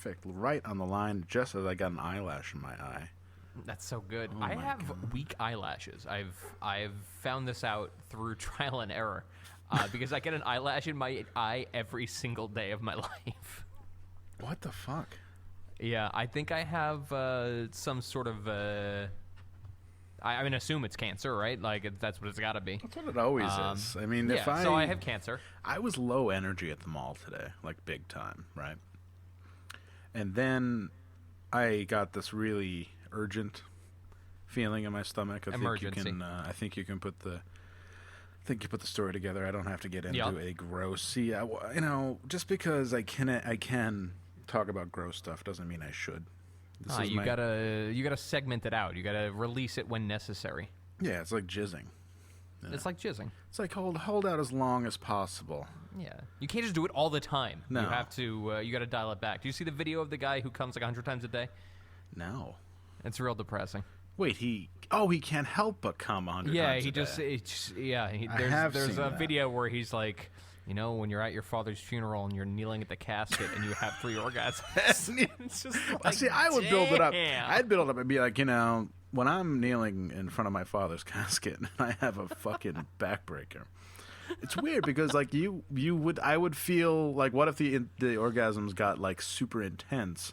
perfect, right on the line, just as I got an eyelash in my eye. That's so good. Oh I my have God. weak eyelashes. I've found this out through trial and error because I get an eyelash in my eye every single day of my life. What the fuck? Yeah, I think I have some sort of. I mean, assume it's cancer, right? Like that's what it's got to be. That's what it always is. I mean, if So I have cancer. I was low energy at the mall today, like big time, right? And then I got this really urgent feeling in my stomach. Emergency. I think you can put the story together. I don't have to get into a gross. See, just because I can talk about gross stuff doesn't mean I should. You gotta segment it out. You gotta release it when necessary. Yeah, it's like jizzing. Yeah. It's like jizzing. It's like hold out as long as possible. Yeah, you can't just do it all the time. No. You have to. You got to dial it back. Do you see the video of the guy who comes like 100 times a day? No. It's real depressing. Wait, he can't help but come 100 times a day. There's a video where he's like, when you're at your father's funeral and you're kneeling at the casket and you have 3 orgasms. It's just like, see, I would build it up. damn. I'd build it up and be like, when I'm kneeling in front of my father's casket and I have a fucking backbreaker. It's weird because like I would feel like, what if the orgasms got like super intense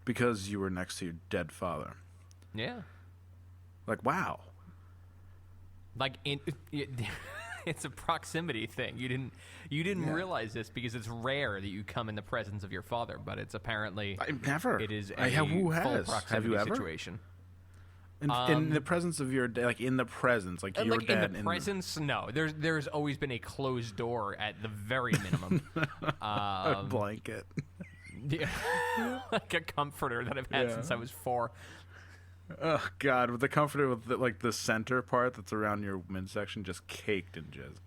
because you were next to your dead father? Yeah. Like, wow. Like it's a proximity thing. You didn't realize this because it's rare that you come in the presence of your father, but it's apparently It is a who full has? proximity Have you ever? situation. In the presence of your dad, like in the presence, like your dad. In the presence, no. There's always been a closed door at the very minimum. A blanket. Yeah, like a comforter that I've had since I was 4. Oh God, with the comforter with the center part that's around your midsection just caked in jizz.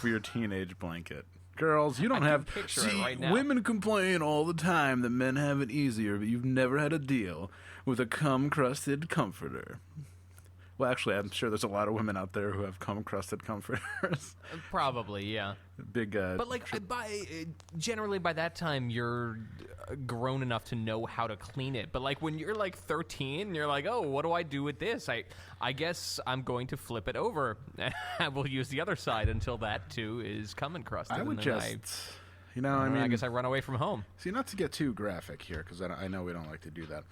Your teenage blanket. Girls, you don't have. Picture it right now. Women complain all the time that men have it easier, but you've never had a deal with a cum-crusted comforter. Well, actually, I'm sure there's a lot of women out there who have cum-crusted comforters. Probably, yeah. Big. But like, generally by that time you're grown enough to know how to clean it. But like when you're like 13, you're like, oh, what do I do with this? I guess I'm going to flip it over. I will use the other side until that too is cum encrusted. I would and then just. I guess I run away from home. See, not to get too graphic here, because I know we don't like to do that.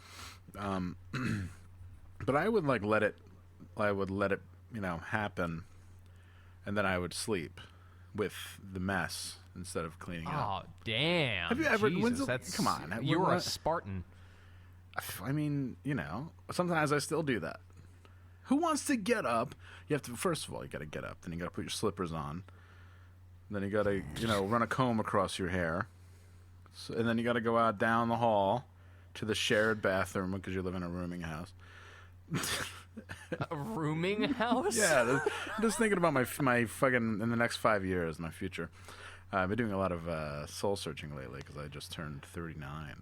But I would let it. I would let it, happen, and then I would sleep with the mess instead of cleaning it up. Oh, damn! Have you ever? Jesus, come on, you were a Spartan. I mean, sometimes I still do that. Who wants to get up? You have to. First of all, you got to get up. Then you got to put your slippers on. Then you got to, run a comb across your hair. And then you got to go out down the hall to the shared bathroom because you live in a rooming house. A rooming house? Yeah, I'm just thinking about my fucking in the next 5 years, my future. I've been doing a lot of soul searching lately because I just turned 39,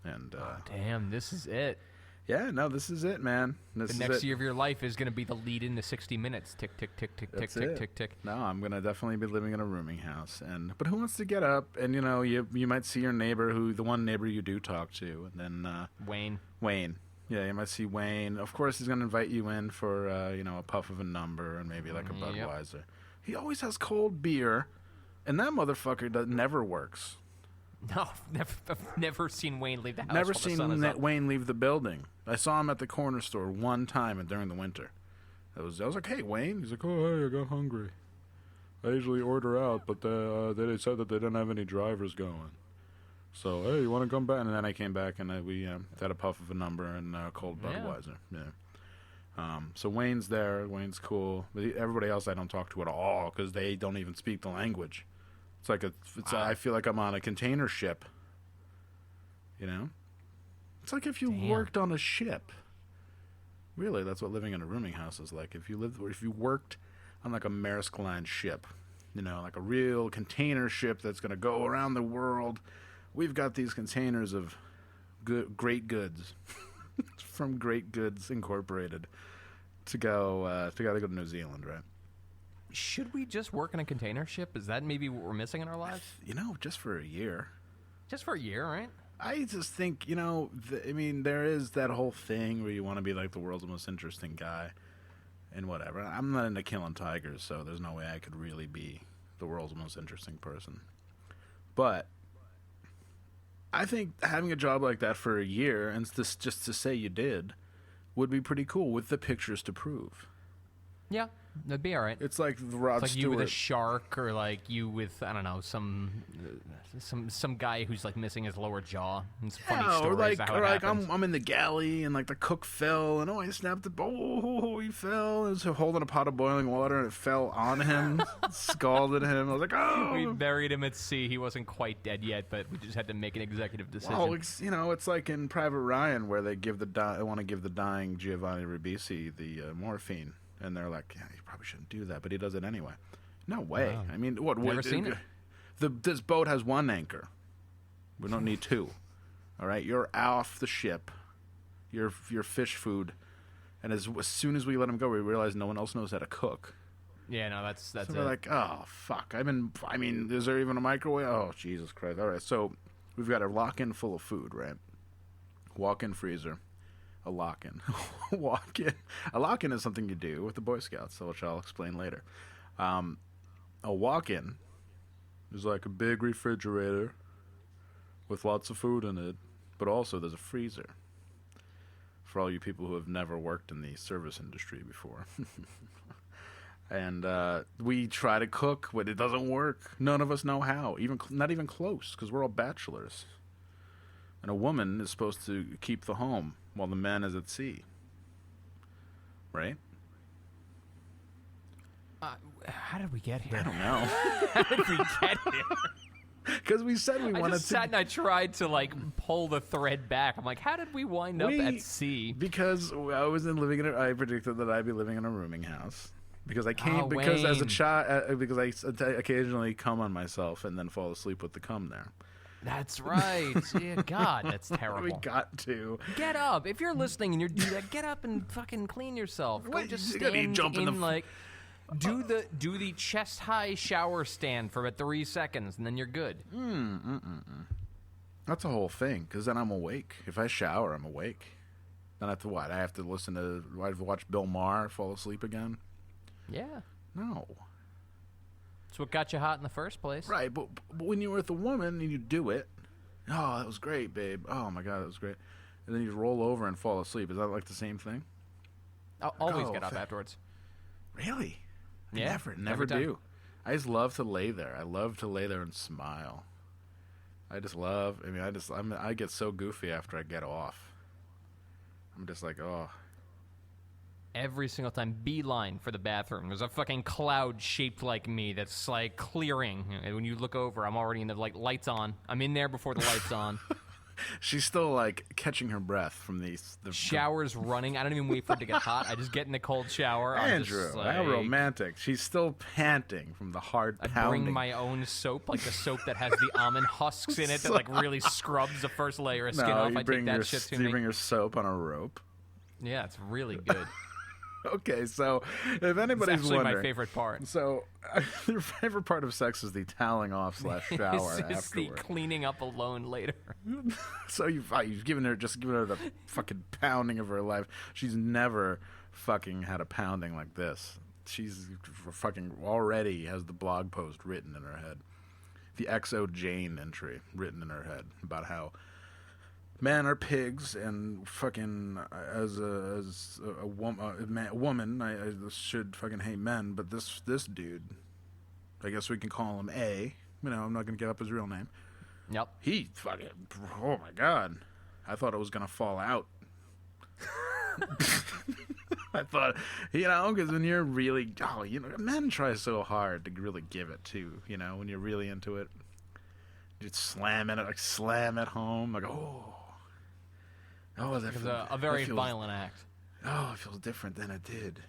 and damn, this is it. Yeah, no, this is it, man. The next year of your life is going to be the lead into 60 Minutes. Tick, tick, tick, tick, tick, tick, tick, tick. No, I'm going to definitely be living in a rooming house, but who wants to get up? And you might see your neighbor, the one neighbor you do talk to, and then Wayne. Yeah, you might see Wayne. Of course, he's going to invite you in for, a puff of a number and maybe like a Budweiser. Yep. He always has cold beer, and that motherfucker never works. No, I've never seen Wayne leave the house. Never seen Wayne leave the building. I saw him at the corner store one time during the winter. I was like, hey, Wayne. He's like, oh, hey, I got hungry. I usually order out, but they said that they didn't have any drivers going. So, hey, you want to come back? And then I came back, and we had a puff of a number and cold Budweiser. Yeah. So Wayne's there. Wayne's cool. But everybody else I don't talk to at all because they don't even speak the language. It's like I feel like I'm on a container ship. It's like if you worked on a ship. Really, that's what living in a rooming house is like. If you worked on like a Maersk Line ship, like a real container ship that's going to go around the world. We've got these containers of great goods from Great Goods Incorporated to go to New Zealand, right? Should we just work in a container ship? Is that maybe what we're missing in our lives? Just for a year. Just for a year, right? I just think, I mean, there is that whole thing where you want to be like the world's most interesting guy and whatever. I'm not into killing tigers, so there's no way I could really be the world's most interesting person. But I think having a job like that for a year and just to say you did would be pretty cool with the pictures to prove. Yeah, that'd be all right. It's like the Rod It's like Stewart. you with a shark, or like you with, I don't know, some guy who's like missing his lower jaw. And some funny stories or like, of how it happens. I'm in the galley and like the cook fell and I snapped the he fell and was holding a pot of boiling water and it fell on him, scalded him. I was like, We buried him at sea. He wasn't quite dead yet, but we just had to make an executive decision. Well, it's like in Private Ryan where they want to give the dying Giovanni Ribisi the morphine. And they're like, yeah, you probably shouldn't do that, but he does it anyway. No way. Wow. I mean, what? Never seen it. This boat has one anchor. We don't need two. All right, you're off the ship. You're fish food, and as soon as we let him go, we realize no one else knows how to cook. Yeah, no, that's So it. we're like, oh fuck. I mean, is there even a microwave? Oh Jesus Christ! All right, so we've got a lock-in full of food, right? Walk-in freezer. A lock-in. Walk-in. A lock-in is something you do with the Boy Scouts, which I'll explain later. A walk-in is like a big refrigerator with lots of food in it, but also there's a freezer for all you people who have never worked in the service industry before. And we try to cook, but it doesn't work. None of us know how, not even close, because we're all bachelors. And a woman is supposed to keep the home while the man is at sea. Right? How did we get here? I don't know. How did we get here? Because we said we I wanted just to. sat and I tried to like pull the thread back. I'm like, how did we wind up at sea? Because I predicted that I'd be living in a rooming house. Because I came, Oh, because as a Wayne. child, because I occasionally come on myself and then fall asleep with the cum there. That's right. Yeah, God, that's terrible. We got to. Get up. If you're listening and you're doing that, get up and fucking clean yourself. Go What, just you gotta be stand jumping in the like do the chest high shower stand for about 3 seconds and then you're good. That's a whole thing. Because then I'm awake. If I shower, I'm awake. Then I have to what? I have to I have to watch Bill Maher fall asleep again. Yeah. No. That's what got you hot in the first place. Right, but when you're with a woman and you do it, oh, that was great, babe. Oh my God, that was great. And then you roll over and fall asleep. Is that like the same thing? I'll always Oh, get up afterwards. Really? Yeah, Never every time. do. I just love to lay there. I love to lay there and smile. I just love. I mean, I get so goofy after I get off. I'm just like, oh. Every single time, beeline for the bathroom. There's a fucking cloud shaped like me that's like clearing. And when you look over, I'm already in the like lights on. I'm in there before the lights on. She's still like catching her breath from the Shower's running. I don't even wait for it to get hot. I just get in the cold shower. I'm Andrew, just like, how romantic. She's still panting from the hard I pounding. bring my own soap, like the soap that has the almond husks in it that like really scrubs the first layer of skin off. I take that shit to you me. bring your soap on a rope. Yeah, it's really good. Okay, so if It's anybody's actually wondering, my favorite part. so your favorite part of sex is the toweling off / shower It's the afterward. cleaning up alone later. So you've given her the fucking pounding of her life. She's never fucking had a pounding like this. She's fucking already has the blog post written in her head, the XO Jane entry written in her head about how men are pigs and fucking as a woman I should fucking hate men, but this dude, I guess we can call him A. I'm not gonna give up his real name. Yep. He fucking, oh my God. I thought it was going to fall out. I thought, because when you're really, men try so hard to really give it too, when you're really into it. You slam it home, like, oh. Oh, that It's feels, a very that feels, violent act. Oh, it feels different than it did.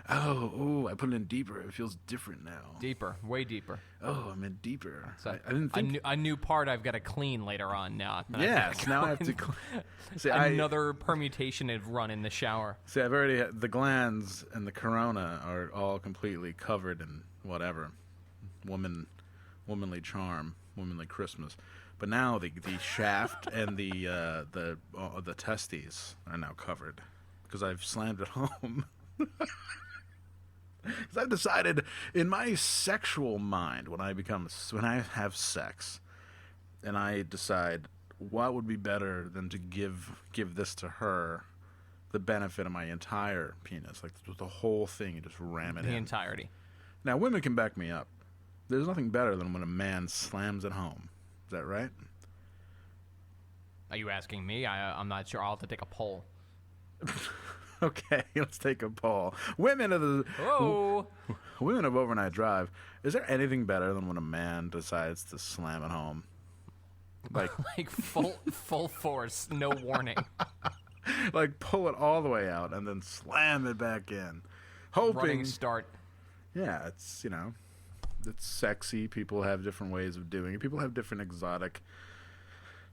I put it in deeper. It feels different now. Deeper, way deeper. Oh, I'm in deeper. So I didn't think. a new part I've got to clean later on now. Yes, now I have to. See, Another permutation to run in the shower. I've already had the glands and the corona are all completely covered in whatever. Woman womanly charm, womanly Christmas. But now the shaft and the testes are now covered because I've slammed it home. Because I've decided in my sexual mind when I have sex, and I decide what would be better than to give this to her, the benefit of my entire penis, like the whole thing, you just ram it in. The entirety. Now women can back me up. There's nothing better than when a man slams it home. Is that right? Are you asking me? I'm not sure. I'll have to take a poll. Okay, let's take a poll. Women of Overnight Drive. Is there anything better than when a man decides to slam it home? Like, like full force, no warning. Like pull it all the way out and then slam it back in, hoping. Running start. Yeah, it's it's sexy. People have different ways of doing it. People have different exotic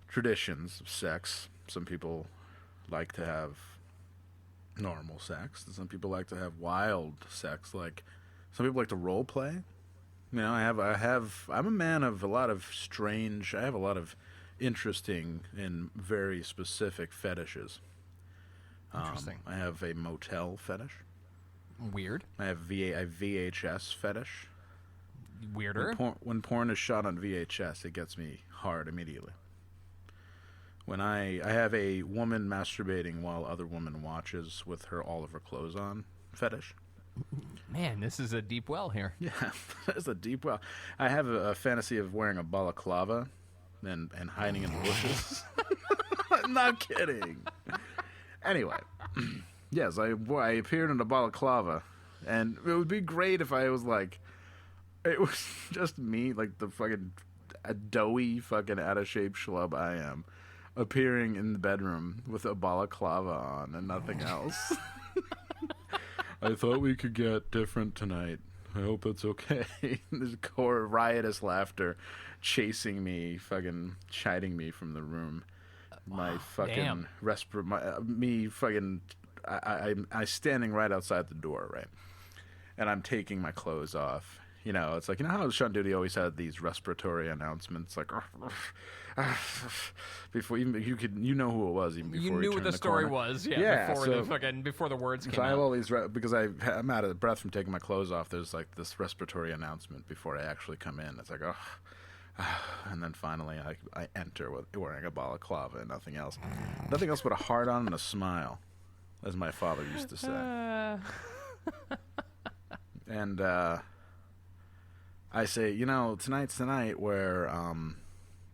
traditions of sex. Some people like to have normal sex, and some people like to have wild sex. Like some people like to role play. You know, I'm a man of a lot of strange. I have a lot of interesting and very specific fetishes. Interesting. I have a motel fetish. Weird. I have a VHS fetish. Weirder. When porn is shot on VHS, it gets me hard immediately. When I have a woman masturbating while other woman watches with all of her clothes on fetish. Man, this is a deep well here. Yeah, it's a deep well. I have a fantasy of wearing a balaclava and hiding in the bushes. I'm not kidding. Anyway, yes, I appeared in a balaclava, and it would be great if I was like, it was just me, like the fucking a doughy, fucking out of shape schlub I am, appearing in the bedroom with a balaclava on and nothing else. I thought we could get different tonight. I hope it's okay. There's riotous laughter chasing me, fucking chiding me from the room. My fucking I standing right outside the door, right? And I'm taking my clothes off. You know, it's like, you know how Sean Duty always had these respiratory announcements, like before even you know who it was even before you knew what the story corner. was, before the words came so I have out. all these because I'm out of breath from taking my clothes off. There's like this respiratory announcement before I actually come in. It's like and then finally I enter wearing a balaclava and nothing else but a heart on and a smile, as my father used to say. And I say, you know, tonight's the night where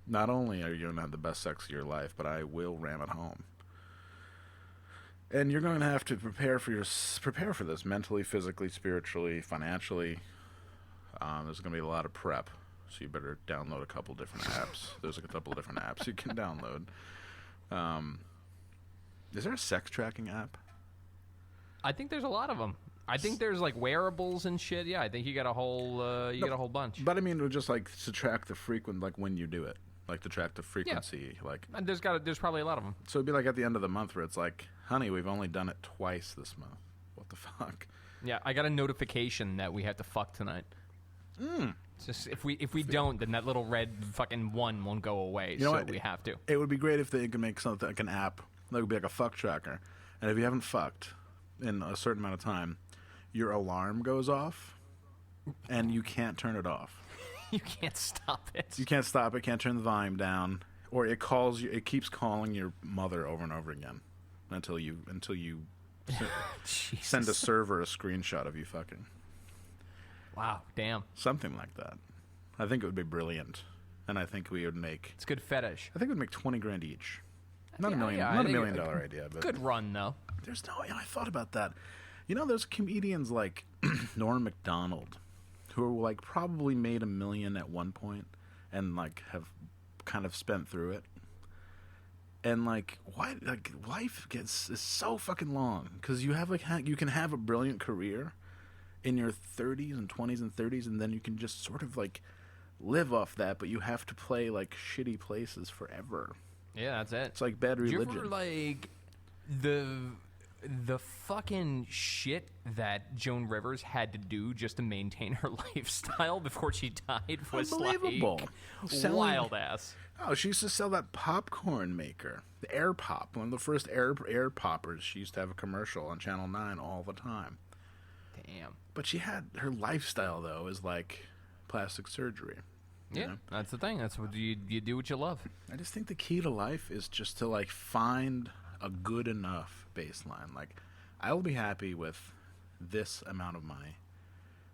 not only are you going to have the best sex of your life, but I will ram it home. And you're going to have to prepare for this mentally, physically, spiritually, financially. There's going to be a lot of prep, so you better download a couple different apps. There's a couple different apps you can download. Is there a sex tracking app? I think there's a lot of them. I think there's like wearables and shit. Yeah, I think you got a whole got a whole bunch. But I mean, just like to track the like when you do it, like to track the frequency, like. And there's probably a lot of them. So it'd be like at the end of the month where it's like, honey, we've only done it twice this month. What the fuck? Yeah, I got a notification that we have to fuck tonight. It's just if we don't, then that little red fucking one won't go away. You know so what? we have to. It would be great if they could make something like an app that would be like a fuck tracker, and if you haven't fucked in a certain amount of time, your alarm goes off, and you can't turn it off. You can't stop it. You can't stop it. Can't turn the volume down, or it calls you. It keeps calling your mother over and over again until you send a server a screenshot of you fucking. Wow, damn. Something like that. I think it would be brilliant, and I think we would make. It's good fetish. I think we'd make $20,000 each. Not Yeah, $1 million. yeah, I Not $1 think million idea, but Good run though. there's no. I thought about that. You know, there's comedians like Norm Macdonald, who are like probably made $1 million at one point, and like have kind of spent through it. And like, why? Like, life is so fucking long because you have you can have a brilliant career in your 30s and 20s and 30s, and then you can just sort of like live off that, but you have to play like shitty places forever. Yeah, that's it. It's like bad religion. Do you ever like the the fucking shit that Joan Rivers had to do just to maintain her lifestyle before she died was Unbelievable. like wild ass. Oh, she used to sell that popcorn maker, the Air Pop, one of the first air poppers. She used to have a commercial on Channel 9 all the time. Damn. But she had her lifestyle though is like plastic surgery. You know? That's the thing. That's what you do what you love. I just think the key to life is just to like find a good enough baseline. Like, I'll be happy with this amount of money,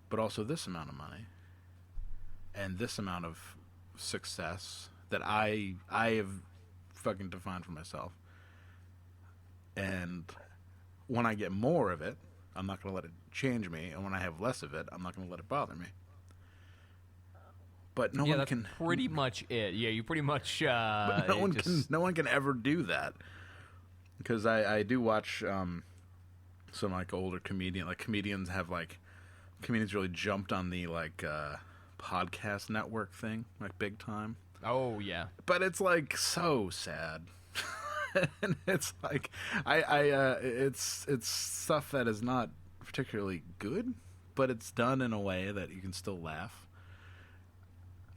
but also this amount of money, and this amount of success that I have fucking defined for myself. And when I get more of it, I'm not going to let it change me, and when I have less of it, I'm not going to let it bother me. But no one that's can pretty much it. Yeah, you pretty much. But no one can ever do that. Because I do watch some like older comedians really jumped on the like podcast network thing like big time. Oh yeah. But it's like so sad. And it's like it's stuff that is not particularly good, but it's done in a way that you can still laugh.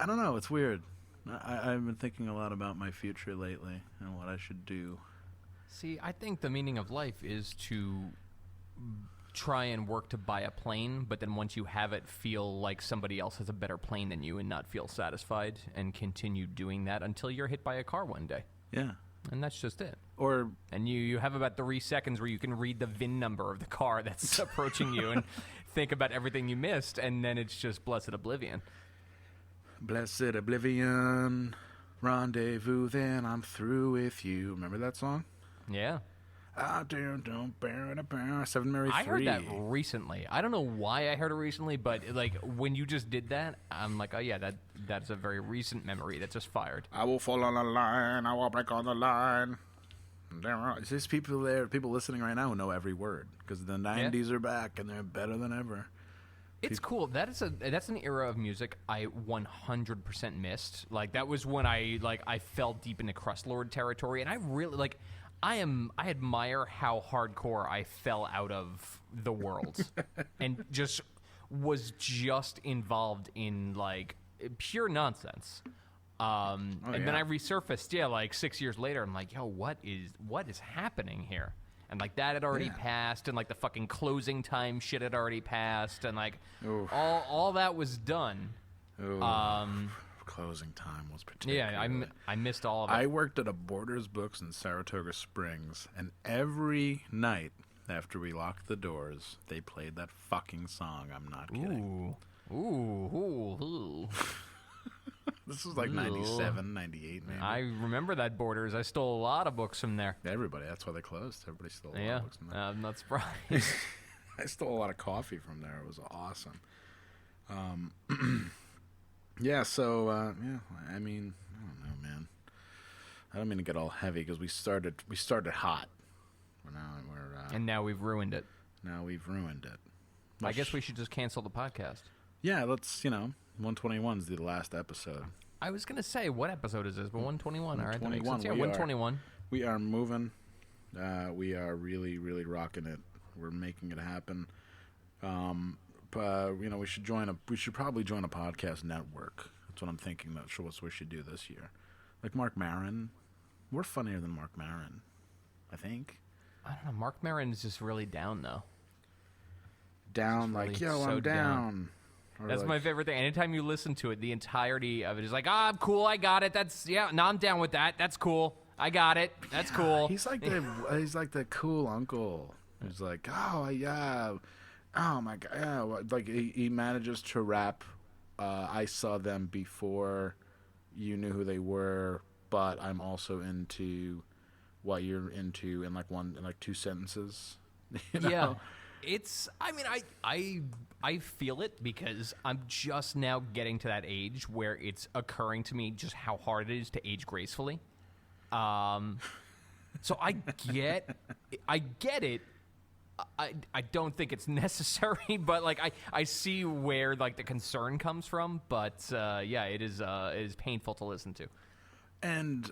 I don't know, it's weird. I've been thinking a lot about my future lately and what I should do. See, I think the meaning of life is to try and work to buy a plane, but then once you have it, feel like somebody else has a better plane than you and not feel satisfied, and continue doing that until you're hit by a car one day. Yeah. And that's just it. And you have about 3 seconds where you can read the VIN number of the car that's approaching you and think about everything you missed, and then it's just blessed oblivion. Blessed oblivion, rendezvous, then I'm through with you. Remember that song? Yeah. Don't bear it, Seven Mary 3. I heard that recently. I don't know why I heard it recently, but like when you just did that, I'm like, oh yeah, that's a very recent memory that just fired. I will fall on the line. I will break on the line. There's people listening right now who know every word because the 90s are back and they're better than ever. It's cool. That's an era of music I 100% missed. Like that was when I fell deep into Crustlord territory, and I really I admire how hardcore I fell out of the world and was involved in like pure nonsense. And then I resurfaced, like 6 years later. I'm like, yo, what is happening here? And like that had already passed, and like the fucking closing time shit had already passed, and like all that was done. Closing time was particularly. Yeah, I missed all of it. I worked at a Borders Books in Saratoga Springs, and every night after we locked the doors, they played that fucking song. I'm not kidding. Ooh. This was like 97, 98, maybe. I remember that Borders. I stole a lot of books from there. Everybody. That's why they closed. Everybody stole a lot of books from there. I'm not surprised. I stole a lot of coffee from there. It was awesome. So, I mean, I don't know, man. I don't mean to get all heavy because we started hot. And now we've ruined it. Now we've ruined it. I guess we should just cancel the podcast. Yeah, let's, 121 is the last episode. I was going to say, what episode is this? But 121, all right. That makes sense. Yeah, 121. We are moving. We are really, really rocking it. We're making it happen. We should probably join a podcast network. That's what I'm thinking. That's what we should do this year. Like Mark Maron. We're funnier than Mark Maron, I think. I don't know. Mark Maron is just really down, though. Down, like, yo, I'm down. That's my favorite thing. Anytime you listen to it, the entirety of it is like, I'm cool, I got it. No, I'm down with that. That's cool. I got it. That's cool. He's like the cool uncle. He's like, oh yeah, oh my god, yeah. Like he manages to rap. I saw them before you knew who they were, but I'm also into what you're into in like 2 sentences. Yeah. I feel it because I'm just now getting to that age where it's occurring to me just how hard it is to age gracefully. So I get it. I don't think it's necessary, but like I see where like the concern comes from. But it is painful to listen to. And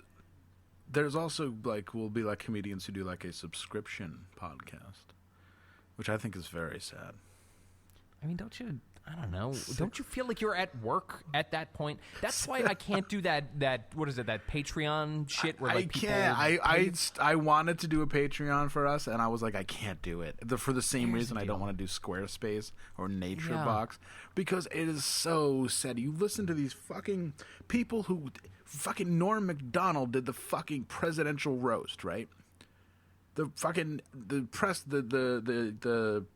there's also like will be like comedians who do like a subscription podcast, which I think is very sad. I mean, don't you? I don't know. Don't you feel like you're at work at that point? That's why I can't do that. What is it? That Patreon shit where like I can't. I wanted to do a Patreon for us, and I was like, I can't do it for the same reason I don't want to do Squarespace or NatureBox because it is so sad. You listen to these fucking people who fucking Norm Macdonald did the fucking presidential roast, right? The fucking the press the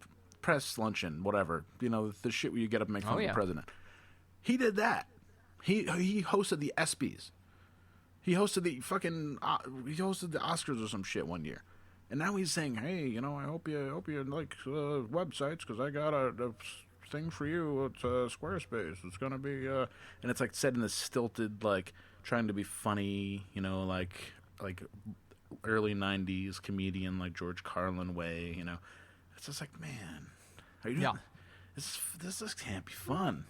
press luncheon, whatever, the shit where you get up and make fun of the president. He did that. He hosted the ESPYs. He hosted the fucking he hosted the Oscars or some shit one year, and now he's saying, "Hey, I hope you like websites because I got a thing for you. It's Squarespace. It's gonna be and it's like said in this stilted, like trying to be funny, like early '90s comedian like George Carlin way, It's just like, man, are you doing this just can't be fun.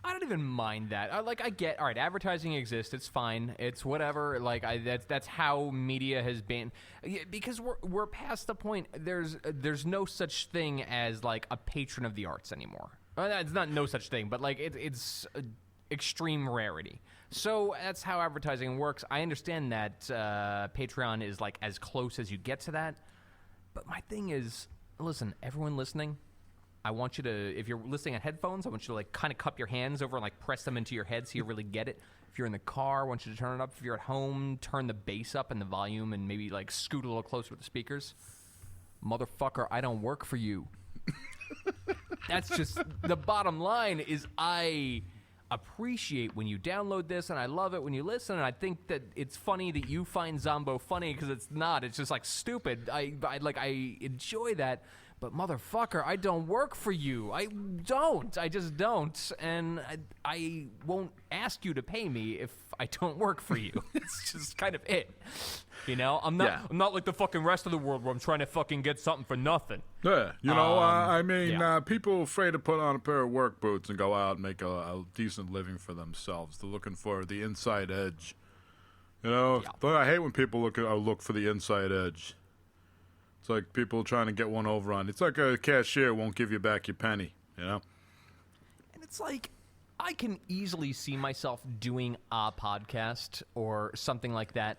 I don't even mind that. I get, all right, advertising exists. It's fine. It's whatever. Like, that's how media has been. Because we're past the point. There's no such thing as, like, a patron of the arts anymore. It's not no such thing, but, like, it's extreme rarity. So that's how advertising works. I understand that Patreon is, like, as close as you get to that. But my thing is, listen, everyone listening, I want you to, if you're listening on headphones, I want you to like kind of cup your hands over and like press them into your head so you really get it. If you're in the car, I want you to turn it up. If you're at home, turn the bass up and the volume and maybe like scoot a little closer with the speakers. Motherfucker, I don't work for you. That's just, the bottom line is I appreciate when you download this and I love it when you listen, and I think that it's funny that you find Zombo funny because it's not. It's just like stupid. I enjoy that. But motherfucker, I don't work for you. I don't. I just don't. And I won't ask you to pay me if I don't work for you. It's just kind of it. I'm not like the fucking rest of the world where I'm trying to fucking get something for nothing. Yeah, people afraid to put on a pair of work boots and go out and make a decent living for themselves. They're looking for the inside edge. But I hate when people look for the inside edge. It's like people trying to get one over on. It's like a cashier won't give you back your penny, And it's like, I can easily see myself doing a podcast or something like that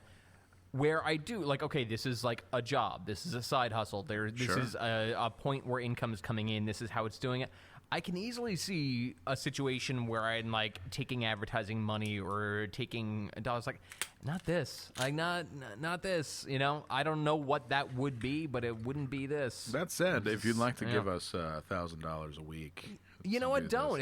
where I do, like, okay, this is like a job. This is a side hustle. This is a point where income is coming in. This is how it's doing it. I can easily see a situation where I'm like taking advertising money or taking dollars. Like, not this. Like, not this. I don't know what that would be, but it wouldn't be this. That said, if you'd like to give us $1,000 a week, you know what? Don't.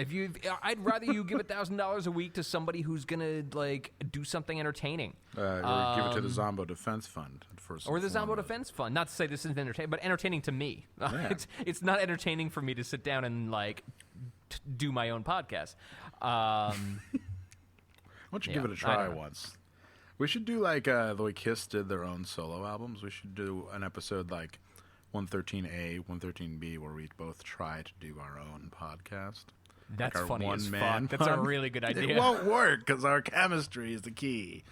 I'd rather you give $1,000 a week to somebody who's gonna like do something entertaining. Or give it to the Zombo Defense Fund or the Zombo Defense Fund. Not to say this isn't entertaining, but entertaining to me. Yeah. It's not entertaining for me to sit down and like do my own podcast. Why don't you give it a try once? We should do like the way Kiss did their own solo albums. We should do an episode like 113A, 113B, where we both try to do our own podcast. That's like funny as fuck. That's a really good idea. It won't work because our chemistry is the key.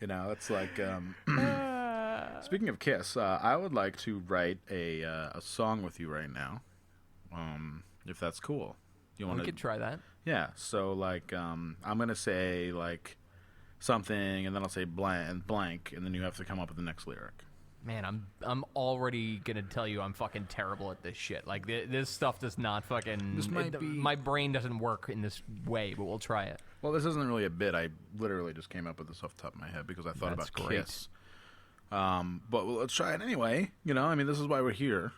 It's like... Speaking of Kiss, I would like to write a song with you right now, if that's cool. We could try that. Yeah, so like I'm going to say like something, and then I'll say blank, and then you have to come up with the next lyric. Man, I'm already gonna tell you I'm fucking terrible at this shit. Like this stuff does not fucking. My brain doesn't work in this way, but we'll try it. Well, this isn't really a bit. I literally just came up with this off the top of my head because I thought about Kiss. But let's try it anyway. This is why we're here.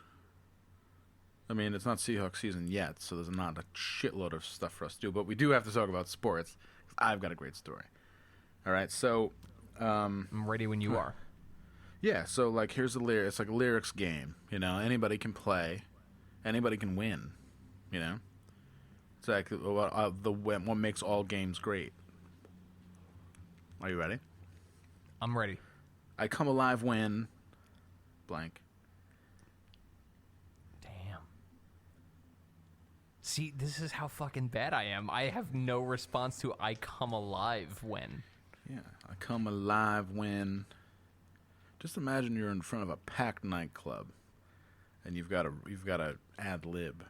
It's not Seahawks season yet, so there's not a shitload of stuff for us to do. But we do have to talk about sports. I've got a great story. All right, so I'm ready when you are. Yeah, so like here's the lyric. It's like a lyrics game. Anybody can play, anybody can win. It's like what makes all games great. Are you ready? I'm ready. I come alive when blank. Damn. See, this is how fucking bad I am. I have no response to I come alive when. Yeah, I come alive when. Just imagine you're in front of a packed nightclub, and you've got to ad lib.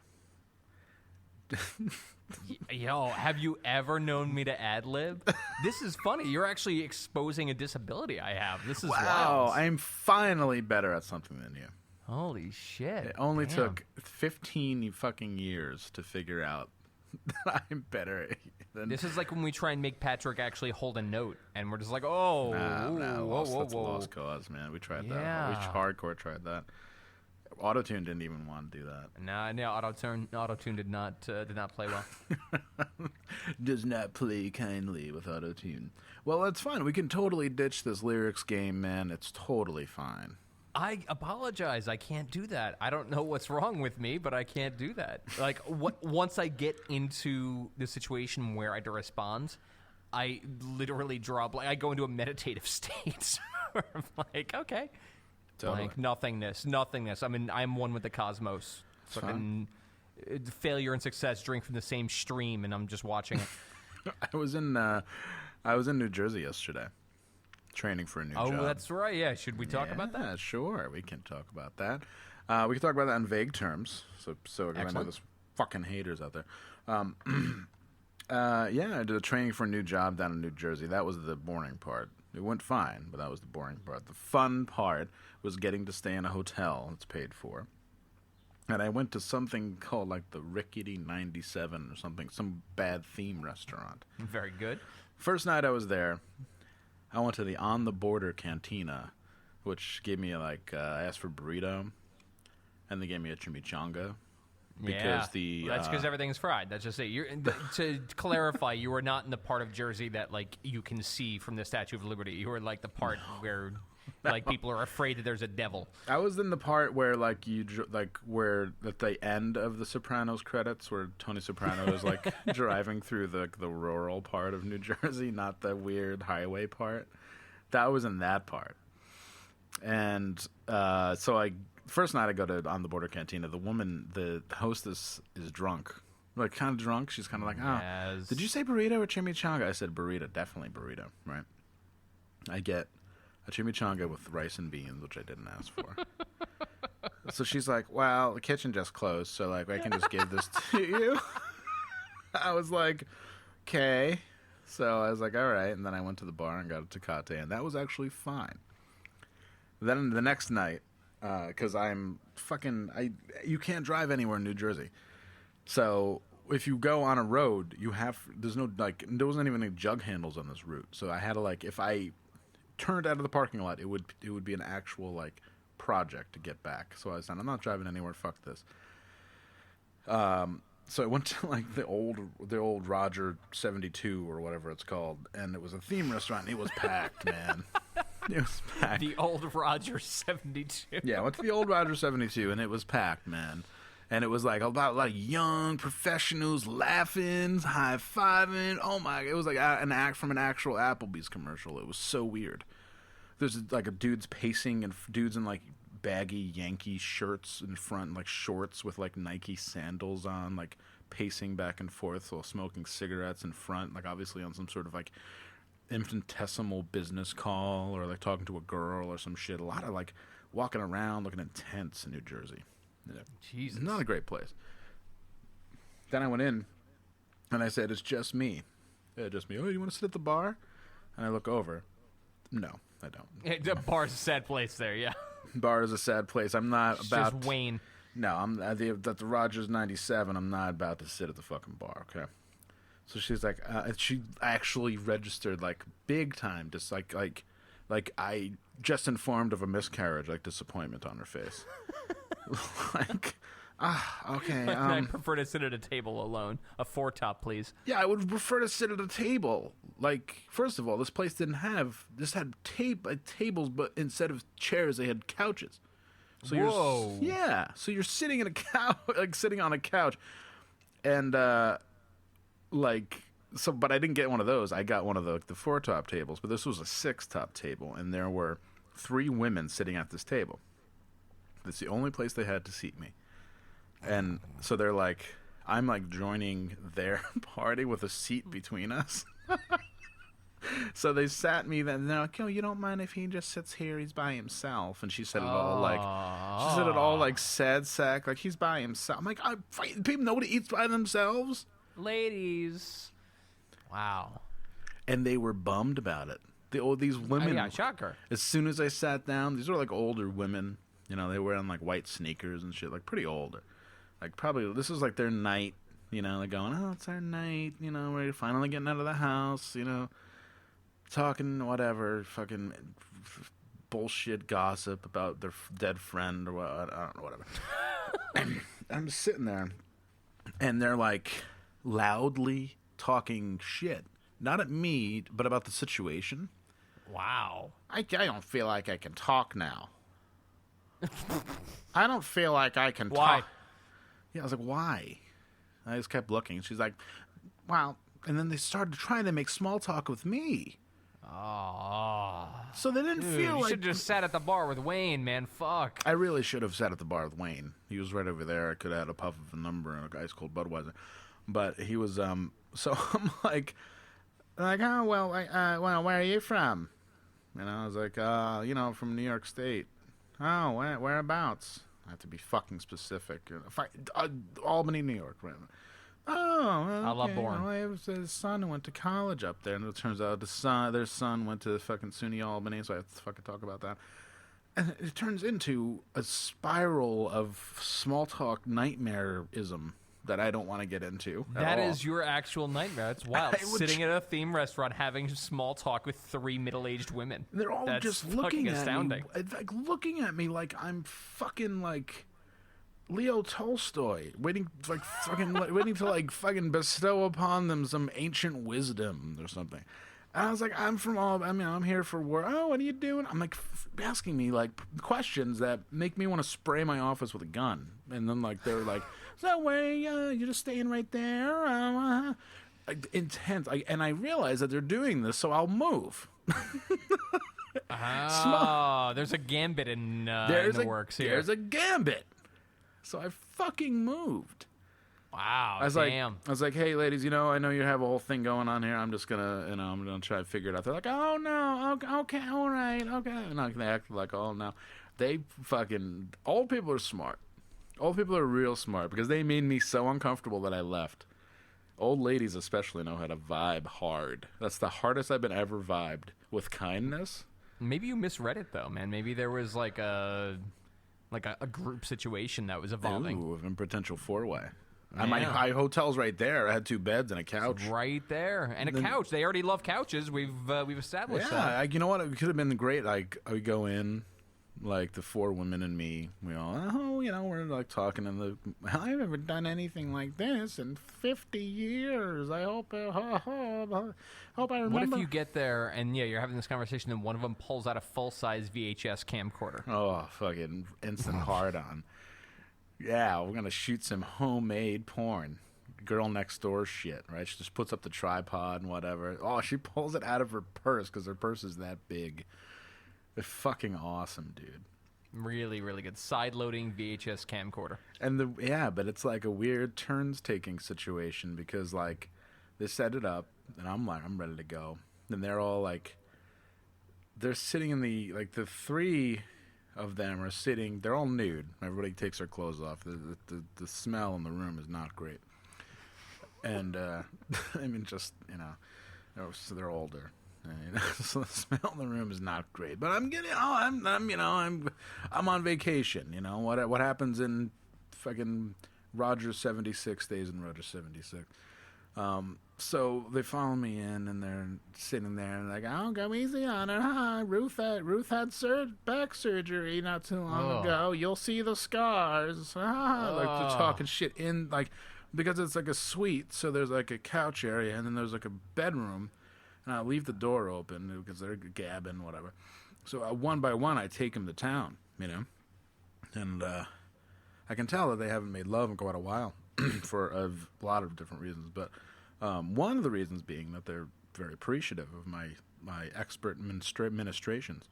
Yo, have you ever known me to ad lib? This is funny. You're actually exposing a disability I have. This is Wow, wild. I'm finally better at something than you. Holy shit. It only Damn. took 15 fucking years to figure out that I'm better than. This is like when we try and make Patrick actually hold a note, and we're just like, oh, whoa, That's a whoa. lost cause, man. We tried that. Yeah. We hardcore tried that. Autotune didn't even want to do that. No, auto-tune did not play well. Does not play kindly with autotune. Well, that's fine. We can totally ditch this lyrics game, man. It's totally fine. I apologize. I can't do that. I don't know what's wrong with me, but I can't do that. Like, once I get into the situation where I have to respond, I literally drop. Like, I go into a meditative state. Where I'm like, okay, Totally. like nothingness. I mean, I'm one with the cosmos. Fucking failure and success drink from the same stream, and I'm just watching it. I was in New Jersey yesterday, training for a new job. Oh, that's right. Yeah, should we talk about that? Yeah, sure. We can talk about that. We can talk about that in vague terms. So I know Excellent. there's fucking haters out there. Yeah, I did a training for a new job down in New Jersey. That was the boring part. It went fine, but that was the boring part. The fun part was getting to stay in a hotel that's paid for. And I went to something called like the Rickety 97 or something, some bad theme restaurant. Very good. First night I was there, I went to the On the Border Cantina, which gave me I asked for burrito, and they gave me a chimichanga. Because that's because everything's fried. That's just it. To clarify, you were not in the part of Jersey that like you can see from the Statue of Liberty. You were like the part where like people are afraid that there's a devil. I was in the part where where at the end of the Sopranos credits, where Tony Soprano is like driving through the rural part of New Jersey, not the weird highway part. That was in that part, and first night I go to On the Border Cantina. The woman, the hostess, is drunk, like kind of drunk. She's kind of like, "Oh, Yes. did you say burrito or chimichanga?" I said burrito, definitely burrito, right? I get a chimichanga with rice and beans, which I didn't ask for. So she's like, "Well, the kitchen just closed, so like I can just give this to you." I was like, "Okay." So I was like, "All right," and then I went to the bar and got a Tecate, and that was actually fine. Then the next night, because you can't drive anywhere in New Jersey. So if you go on a road, there wasn't even any jug handles on this route. So I had to if I turned out of the parking lot, it would be an actual project to get back. So I said, I'm not driving anywhere. Fuck this. So I went to the old Roger 72 or whatever it's called, and it was a theme restaurant. And it was packed, man. It was packed. The old Roger 72. Yeah, I went to the old Roger 72, and it was packed, man. And it was about young professionals laughing, high-fiving. Oh, my. It was like an act from an actual Applebee's commercial. It was so weird. There's a dude's pacing, and dudes in baggy Yankee shirts in front, shorts with Nike sandals on, pacing back and forth while smoking cigarettes in front, obviously on some sort of infinitesimal business call or talking to a girl or some shit. A lot of walking around looking intense in New Jersey. Yeah. Jesus. Not a great place. Then I went in and I said, "It's just me." Yeah, just me. "Oh, you want to sit at the bar?" And I look over. No, I don't. The bar's a sad place there, yeah. Bar is a sad place. I'm not It's about. just Wayne. No, I'm at the Rogers 97. I'm not about to sit at the fucking bar. Okay. So she's like, she actually registered big time, just like I just informed of a miscarriage, disappointment on her face. Okay. I prefer to sit at a table alone. A four-top, please. Yeah, I would prefer to sit at a table. First of all, this place this had tables, but instead of chairs, they had couches. So Whoa. So you're sitting in a sitting on a couch, and but I didn't get one of those. I got one of the four-top tables, but this was a six-top table, and there were 3 women sitting at this table. That's the only place they had to seat me. And so they're I'm joining their party with a seat between us. So they sat me then. They're like, "Oh, you don't mind if he just sits here? He's by himself." And she said it all like, she said it all like sad sack, like he's by himself. I'm like, people, nobody eats by themselves. Ladies, wow. And they were bummed about it. These women. Yeah, shocker. As soon as I sat down, these were like older women. You know, they were wearing like white sneakers and shit, like pretty old. Like probably this is like their night. You know, they're going, "Oh, it's our night." You know, we're finally getting out of the house. You know, talking whatever, fucking bullshit gossip about their dead friend or what. I don't know, whatever. And I'm just sitting there, and they're like loudly talking shit, not at me, but about the situation. Wow. I don't feel like I can talk now. I don't feel like I can Why? talk. Yeah, I was like, why? I just kept looking. She's like, wow. And then they started trying to make small talk with me. Oh. So they didn't Dude, feel you like... should just sat at the bar with Wayne, man. Fuck. I really should have sat at the bar with Wayne. He was right over there. I could have had a puff of a number and a guy's called Budweiser. But he was, so I'm like, oh, well, well, where are you from? And I was like, from New York State. Oh, whereabouts? I have to be fucking specific. Albany, New York. Right? Oh, okay. I love Bourne. Well, it was his son who went to college up there, and it turns out their son went to fucking SUNY Albany, so I have to fucking talk about that. And it turns into a spiral of small talk nightmareism that I don't want to get into. That is your actual nightmare. That's wild. Sitting at a theme restaurant having small talk with 3 middle-aged women. They're all That's just fucking looking astounding. at me, like looking at me like I'm fucking like Leo Tolstoy, waiting to like fucking bestow upon them some ancient wisdom or something. And I was like, I'm here for work. Oh, what are you doing? I'm like asking me like questions that make me want to spray my office with a gun. And then like they're like, so where you're just staying right there? Intense. And I realize that they're doing this, so I'll move. There's a gambit in the works here. There's a gambit. So I fucking moved. Wow, I was damn. like, hey, ladies, I know you have a whole thing going on here. I'm just gonna, I'm gonna try to figure it out. They're like, oh no, okay, all right, okay. And they act like, oh no. They fucking, old people are smart. Old people are real smart because they made me so uncomfortable that I left. Old ladies especially know how to vibe hard. That's the hardest I've been ever vibed with kindness. Maybe you misread it though, man. Maybe there was like a group situation that was evolving. Ooh, a potential 4-way. Yeah. My hotel's right there. I had 2 beds and a couch. It's right there, and a couch. They already love couches. We've established that. You know what? It could have been great. Like we go in, like the 4 women and me. We all, we're like talking and I've never done anything like this in 50 years. I hope I remember. What if you get there and you're having this conversation and one of them pulls out a full-size VHS camcorder? Oh, fucking instant hard on. Yeah, we're gonna shoot some homemade porn. Girl next door shit, right? She just puts up the tripod and whatever. Oh, she pulls it out of her purse because her purse is that big. It's fucking awesome, dude. Really, really good. Side-loading VHS camcorder. And but it's like a weird turns-taking situation because like they set it up and I'm like, I'm ready to go. And they're all like, they're sitting in the 3 of them are sitting. They're all nude. Everybody takes their clothes off. The smell in the room is not great. And I mean, just they're older. So the smell in the room is not great. But I'm getting. I'm on vacation. What happens in fucking Roger 76 stays in Roger 76. So they follow me in, and they're sitting there, and like, "Oh, go easy on her, huh? Ruth had back surgery not too long ago. You'll see the scars." Like they're talking shit in because it's like a suite, so there's like a couch area, and then there's like a bedroom, and I leave the door open because they're gabbing, whatever. So one by one, I take them to town, and I can tell that they haven't made love in quite a while for a lot of different reasons, but. One of the reasons being that they're very appreciative of my expert ministrations.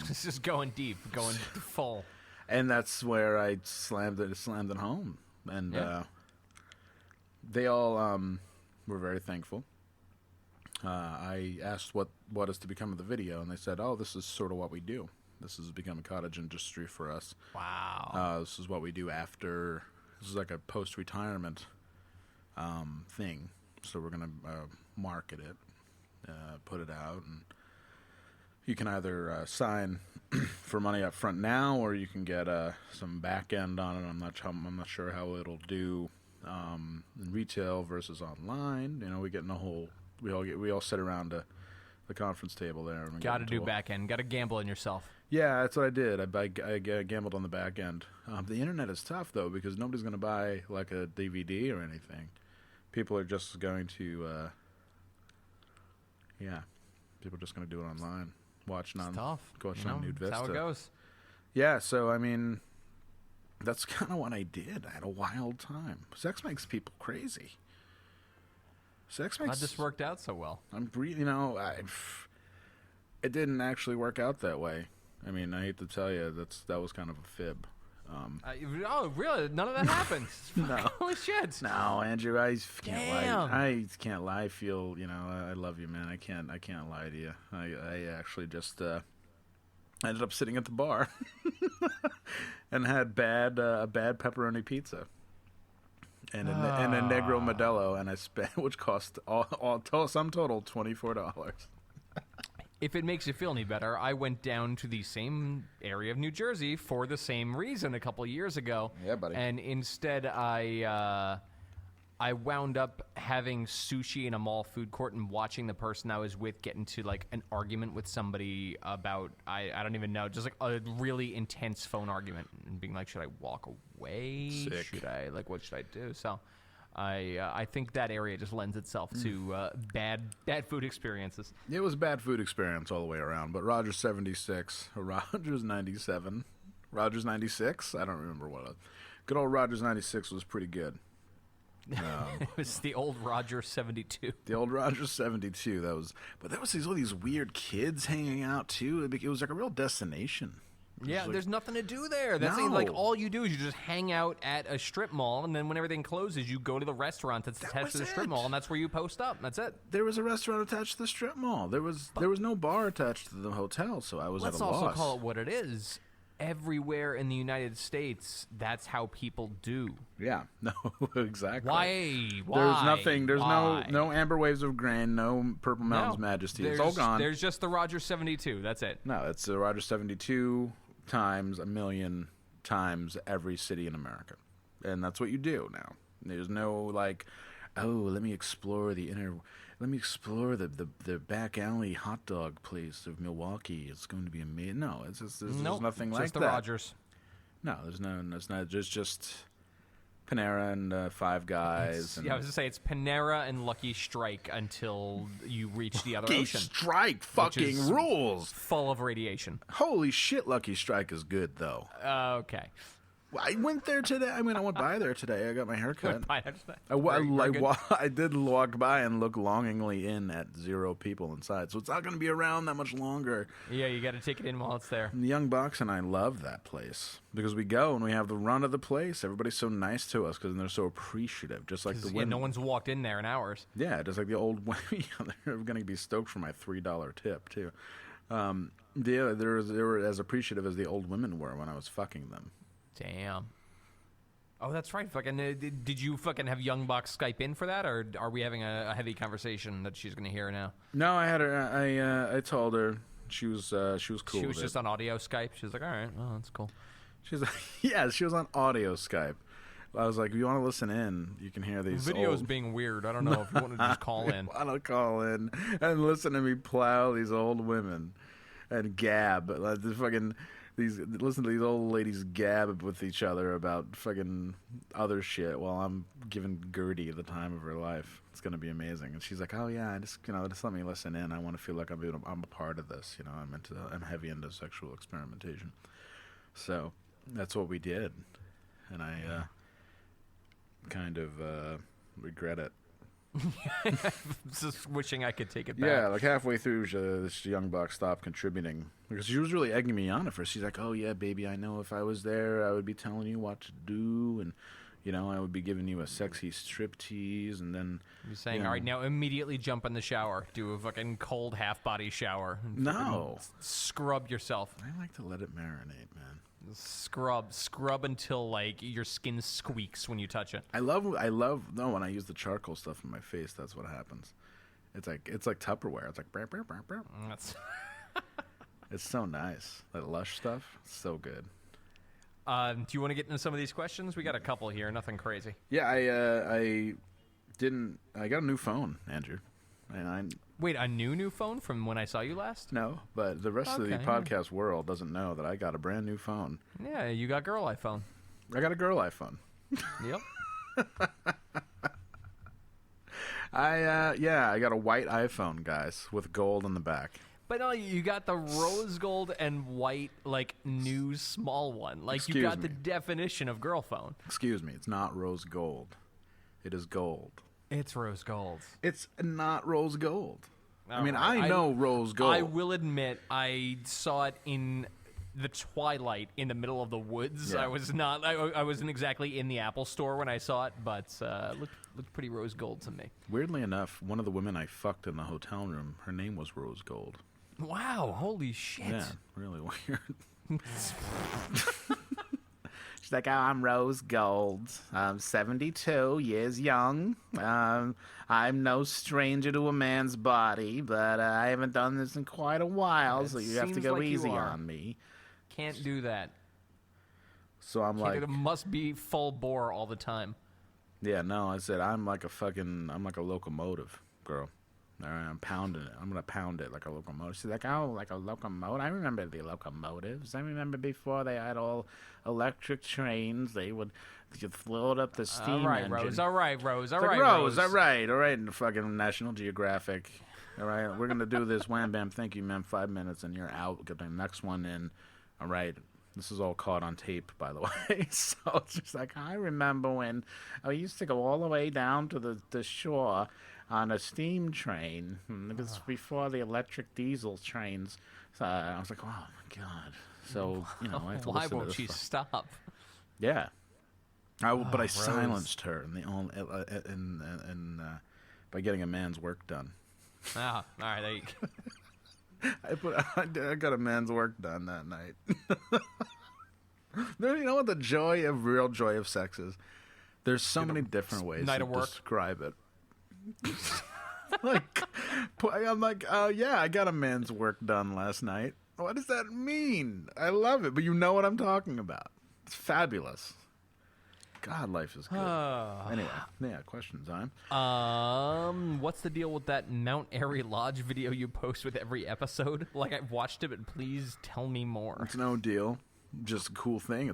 This is going deep, going full. And that's where I slammed it home. And they all were very thankful. I asked what is to become of the video, and they said, "Oh, this is sort of what we do. This has become a cottage industry for us. Wow. This is what we do after. This is like a post-retirement thing. So we're gonna market it, put it out, and you can either sign for money up front now, or you can get some back end on it. I'm not sure how it'll do in retail versus online. You know, we get in a whole. We all sit around the conference table there. And Got to do back end. Got to gamble on yourself. Yeah, that's what I did. I gambled on the back end. The internet is tough though, because nobody's going to buy like a DVD or anything. People are just going to, people are just going to do it online. Watch It's tough. Watch on Nude Vista. That's how it goes. Yeah, so I mean, that's kind of what I did. I had a wild time. Sex makes people crazy. Sex makes. Glad this worked out so well. It didn't actually work out that way. I mean, I hate to tell you, that was kind of a fib. Oh, really? None of that happened? No. Holy shit. No, Andrew, I can't lie. Damn. I can't lie. I feel, I love you, man. I can't lie to you. I actually just ended up sitting at the bar and had a bad pepperoni pizza and a Negro Modelo, and I spent, which cost sum total $24. If it makes you feel any better, I went down to the same area of New Jersey for the same reason a couple of years ago. Yeah, buddy. And instead, I wound up having sushi in a mall food court and watching the person I was with get into like an argument with somebody about I don't even know, just like a really intense phone argument, and being like, should I walk away? Sick. What should I do? So. I think that area just lends itself to bad food experiences. It was a bad food experience all the way around, but Rogers 76, or Rogers 97, Rogers 96, I don't remember what. Good old Rogers 96 was pretty good. It was the old Roger 72. The old Rogers 72, but there was all these weird kids hanging out too. It was like a real destination. Yeah, like, there's nothing to do there. That's No. like all you do is you just hang out at a strip mall, and then when everything closes, you go to the restaurant that's attached to the strip it. mall, and that's where you post up. That's it. There was a restaurant attached to the strip mall. There was no bar attached to the hotel, so I was Let's at a loss. also call it what it is. Everywhere in the United States, that's how people do. Yeah, no, exactly. Why? There's nothing. There's Why? no Amber Waves of Grain, no Purple Mountain's No. Majesty. There's, It's all gone. There's just the Roger 72. That's it. No, it's the Rogers 72 times a million times every city in America. And that's what you do now. There's no like, let me explore the back alley hot dog place of Milwaukee. It's going to be amazing. No, it's just there's nothing like just the that. Rogers. No, there's not just Panera and Five Guys. And Yeah, I was going to say it's Panera and Lucky Strike until you reach the other Lucky ocean. Strike fucking is- rules. Full of radiation. Holy shit, Lucky Strike is good though. Okay. I went there today. I went by there today. I got my hair cut. I Very good. I did walk by and look longingly in at 0 people inside, so it's not going to be around that much longer. Yeah, you got to take it in while it's there. And the Young Bucks and I love that place because we go and we have the run of the place. Everybody's so nice to us because they're so appreciative, just like the Yeah, women. no one's walked in there in hours. Yeah, just like the old women. They're going to be stoked for my $3 tip too. They were as appreciative as the old women were when I was fucking them. Damn. Oh, that's right. Fucking, did you fucking have Young Bucks Skype in for that, or are we having a heavy conversation that she's going to hear now? No, I had her. I told her she was cool. She was with just it. on audio Skype. She was like, all right, well, that's cool. She's like, yeah, she was on audio Skype. I was like, if you want to listen in, you can hear these. Video's being weird. I don't know if you want to just call in. I want to call in and listen to me plow these old women and gab. Like, listen to these old ladies gab with each other about fucking other shit while I'm giving Gertie the time of her life. It's gonna be amazing. And she's like, oh yeah, just let me listen in. I want to feel like I'm a part of this. I'm heavy into sexual experimentation. So that's what we did, and I kind of regret it. Just wishing I could take it back. Yeah, like halfway through, this young buck stopped contributing because she was really egging me on at first. She's like, "Oh yeah, baby, I know if I was there, I would be telling you what to do, and You know, I would be giving you a sexy striptease, and then You're saying, you know, all right, now immediately jump in the shower. Do a fucking cold half-body shower. And No. fucking scrub yourself. I like to let it marinate, man. Scrub until, like, your skin squeaks when you touch it. I love. No, when I use the charcoal stuff in my face, that's what happens. It's like Tupperware. It's like, burp, burp, burp, burp. That's... It's so nice. That Lush stuff, so good. Do you want to get into some of these questions? We got a couple here, nothing crazy. Yeah, I got a new phone, Andrew, and Wait, a new phone from when I saw you last? no, but the rest of the Okay. podcast world doesn't know that I got a brand new phone. Yeah, you got girl iPhone. I got a girl iPhone. Yep. I got a white iPhone, guys, with gold on the back. But no, you got the rose gold and white, like, new small one. Like, you Excuse got the me. definition of girl phone. Excuse me, it's not rose gold. It is gold. It's rose gold. It's not rose gold. I mean, Alright, I know rose gold. I will admit, I saw it in the twilight in the middle of the woods. Yeah. I wasn't exactly in the Apple store when I saw it, but looked pretty rose gold to me. Weirdly enough, one of the women I fucked in the hotel room, her name was Rose Gold. Wow, holy shit. Yeah, really weird. She's like, oh, I'm Rose Gold. I'm 72 years young. I'm no stranger to a man's body, but I haven't done this in quite a while, It so you have to seems go like you easy are. on me. Can't do that. So I'm like, It must be full bore all the time. yeah, no, I said, I'm like a locomotive, girl. All right, I'm pounding it. I'm going to pound it like a locomotive. She's like, oh, like a locomotive? I remember the locomotives. I remember before they had all electric trains. They would just float up the steam All right, engine. Rose. All right, Rose. All It's like, right, Rose, all right, and the fucking National Geographic. All right, we're going to do this. Wham, bam, thank you, man. 5 minutes and you're out. Get the next one in. All right. This is all caught on tape, by the way. So it's just like, I remember when I used to go all the way down to the shore on a steam train. It was before the electric diesel trains. So I was like, oh, my God. So, you know, I have to Why listen to won't this she fu- stop? Yeah. But I Rose. silenced her by getting a man's work done. Ah, all right, there you go. I got a man's work done that night. No, you know what the real joy of sex is? There's so many different ways night to of work. describe it. I'm like, yeah, I got a man's work done last night. What does that mean? I love it, but you know what I'm talking about. It's fabulous. God, life is good. Anyway, yeah, question time. What's the deal with that Mount Airy Lodge video you post with every episode? Like, I've watched it, but please tell me more. It's no deal. Just a cool thing.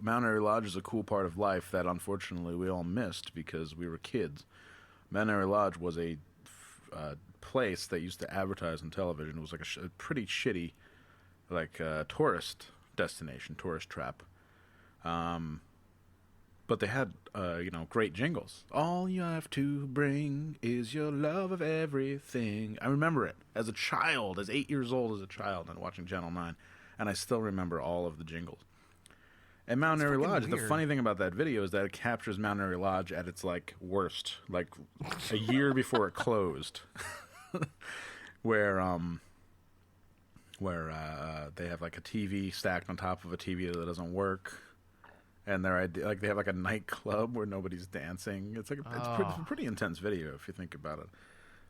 Mount Airy Lodge is a cool part of life that unfortunately we all missed because we were kids. Mount Airy Lodge was a place that used to advertise on television. It was like a pretty shitty, like, tourist destination, tourist trap. But they had, great jingles. All you have to bring is your love of everything. I remember it as a child, as 8 years old as a child, and watching Channel 9. And I still remember all of the jingles. And Mount Airy fucking Lodge, the weird. funny thing about that video is that it captures Mount Airy Lodge at its, like, worst. Like, a year before it closed. where they have, like, a TV stacked on top of a TV that doesn't work. And they have like a nightclub where nobody's dancing. It's like it's a pretty intense video if you think about it.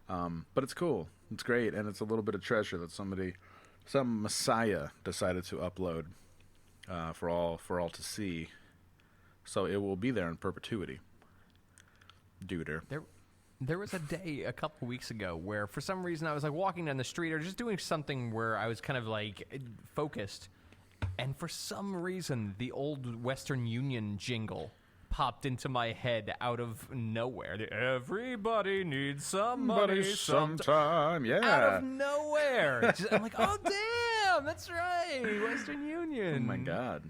But it's cool. It's great, and it's a little bit of treasure that some messiah decided to upload for all to see. So it will be there in perpetuity. Duder. There was a day a couple weeks ago where for some reason I was like walking down the street or just doing something where I was kind of like focused. And for some reason, the old Western Union jingle popped into my head out of nowhere. Everybody needs some money sometime. Yeah. Out of nowhere. I'm like, oh, damn, that's right. Western Union. Oh my God.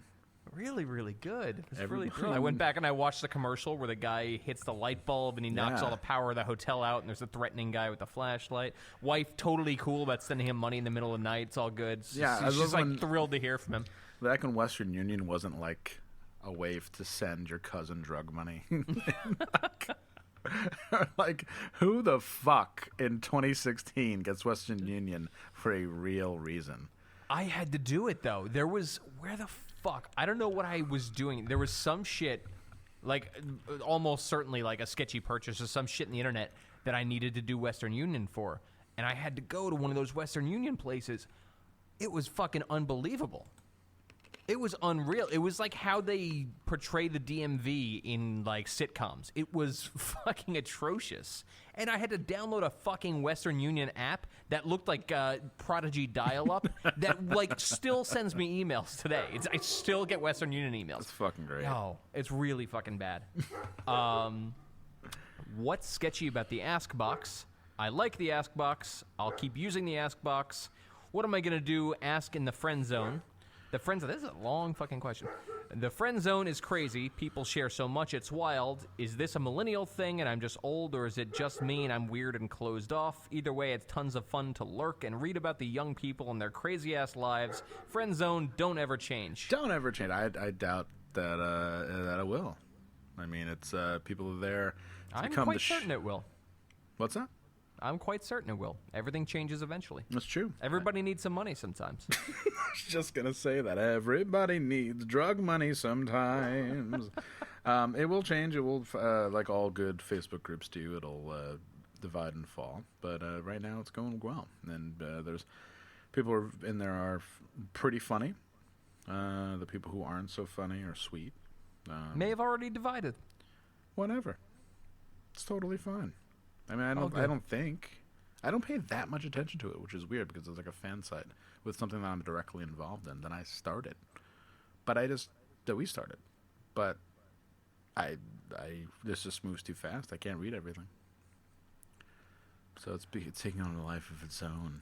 Really, really good. It was really Everybody- cool. I went back and I watched the commercial where the guy hits the light bulb and he knocks Yeah. all the power of the hotel out, and there's a threatening guy with a flashlight. Wife totally cool about sending him money in the middle of the night. It's all good. Yeah, I she's love like when- thrilled to hear from him. Back when Western Union wasn't like a way to send your cousin drug money. Like, who the fuck in 2016 gets Western Union for a real reason? I had to do it, though. There was... Where the fuck? I don't know what I was doing. There was some shit, like, almost certainly like a sketchy purchase or some shit in the internet that I needed to do Western Union for. And I had to go to one of those Western Union places. It was fucking unbelievable. It was unreal. It was like how they portray the DMV in, like, sitcoms. It was fucking atrocious. And I had to download a fucking Western Union app that looked like Prodigy dial-up that, like, still sends me emails today. I still get Western Union emails. It's fucking great. No, it's really fucking bad. What's sketchy about the Ask Box? I like the Ask Box. I'll keep using the Ask Box. What am I going to do? Ask in the friend zone. The friend zone. This is a long fucking question. The friend zone is crazy. People share so much, it's wild. Is this a millennial thing and I'm just old, or is it just me and I'm weird and closed off? Either way, it's tons of fun to lurk and read about the young people and their crazy-ass lives. Friend zone, don't ever change. Don't ever change. I doubt that it will. I mean, it's people are there to I'm come quite to certain it will. What's that? I'm quite certain it will. Everything changes eventually. That's true. Everybody needs some money sometimes. I was just gonna say that everybody needs drug money sometimes. It will change. It will, like all good Facebook groups do. It'll divide and fall. But right now, it's going well. And there's people who are in there are pretty funny. The people who aren't so funny are sweet. May have already divided. Whatever. It's totally fine. I mean, I don't pay that much attention to it, which is weird because it's like a fan site with something that I'm directly involved in. Then I started, but we started, but this just moves too fast. I can't read everything, so it's taking on a life of its own.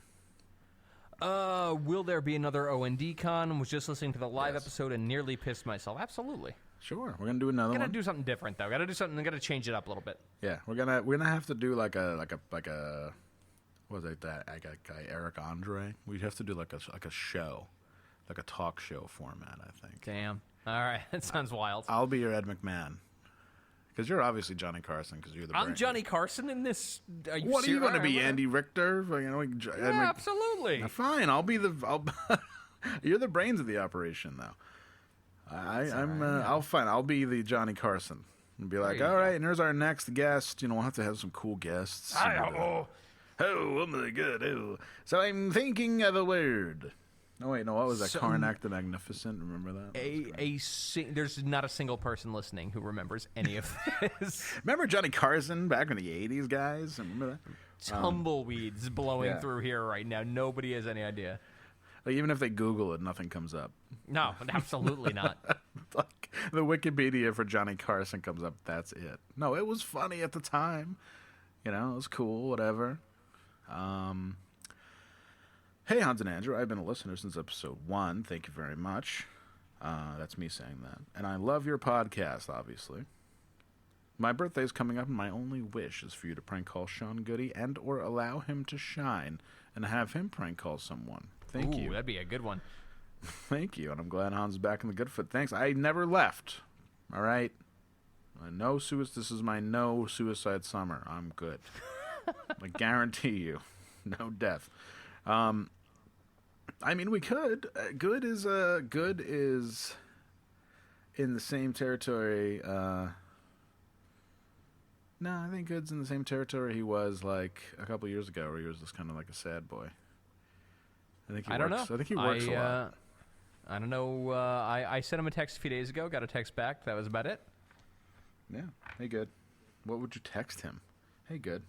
Will there be another OND con? Was just listening to the live episode and nearly pissed myself. Absolutely. Sure, we're gonna do another one. Gotta do something different though. Gotta do something. Gotta change it up a little bit. Yeah, we're gonna have to do like a what was it that guy Eric Andre? We'd have to do like a show, like a talk show format. I think. Damn. All right, that sounds wild. I'll be your Ed McMahon. Because you're obviously Johnny Carson. Because you're the. I'm Johnny Carson in this. Are you going to be? Andy Richter? Yeah, absolutely. Fine. I'll be the. You're the brains of the operation, though. I'll be the Johnny Carson and be like, all right, and here's our next guest. We'll have to have some cool guests. Oh, I'm really good. Oh. So I'm thinking of a word. Oh wait, no, what was that? Karnak the Magnificent. Remember that? There's not a single person listening who remembers any of this. Remember Johnny Carson back in the '80s, guys? Remember that? Tumbleweeds blowing through here right now. Nobody has any idea. Like, even if they Google it, nothing comes up. No, absolutely not. Like, the Wikipedia for Johnny Carson comes up. That's it. No, it was funny at the time. It was cool, whatever. Hey, Hans and Andrew. I've been a listener since episode 1. Thank you very much. That's me saying that. And I love your podcast, obviously. My birthday is coming up, and my only wish is for you to prank call Sean Goody and or allow him to shine and have him prank call someone. Thank you. That'd be a good one. Thank you, and I'm glad Hans is back in the good foot. Thanks. I never left. All right? This is my no suicide summer. I'm good. I guarantee you. No death. I mean, we could. Good is in the same territory. No, I think Good's in the same territory he was like a couple years ago, where he was just kind of like a sad boy. I don't know. I think he works a lot. I don't know. I sent him a text a few days ago. Got a text back. That was about it. Yeah. Hey, Good. What would you text him? Hey, Good.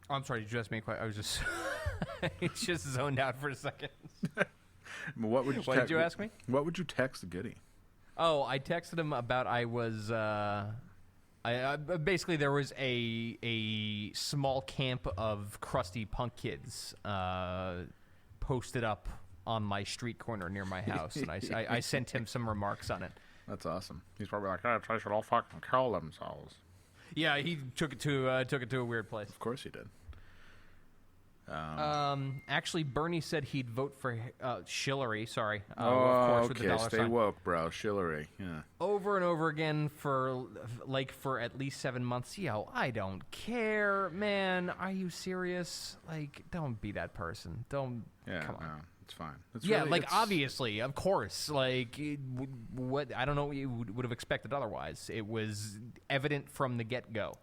Oh, I'm sorry. Did you ask me a question? I was just just zoned out for a second. What did you ask me? What would you text Goody? Oh, I texted him about I was. Basically, there was a small camp of crusty punk kids posted up on my street corner near my house, and I sent him some remarks on it. That's awesome. He's probably like, "Oh, they should all fucking kill themselves." Yeah, he took it to a weird place. Of course he did. Actually, Bernie said he'd vote for Hillary. Sorry. Of Oh, course, with the okay. dollar Stay sign. woke, bro. Hillary. Yeah. Over and over again for at least 7 months. Yo, I don't care, man. Are you serious? Like, don't be that person. Don't. Yeah. Come on. No, it's fine. It's Yeah, really, like it's, obviously, of course. Like, what? I don't know what you would have expected otherwise. It was evident from the get-go.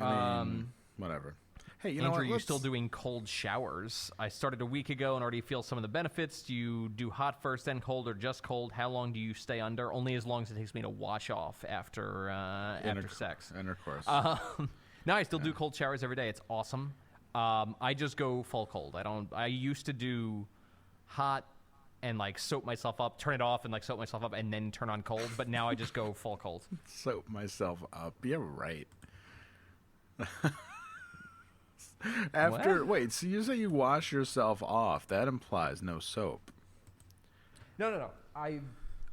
I mean, whatever. Hey, you know Andrew, what? you're still doing cold showers. I started a week ago and already feel some of the benefits. Do you do hot first, then cold, or just cold? How long do you stay under? Only as long as it takes me to wash off after sex. Intercourse. No, I still do cold showers every day. It's awesome. I just go full cold. I used to do hot and like soap myself up, turn it off and like soap myself up, and then turn on cold. But now I just go full cold. Soap myself up. You're right. Wait, so you say you wash yourself off. That implies no soap. No.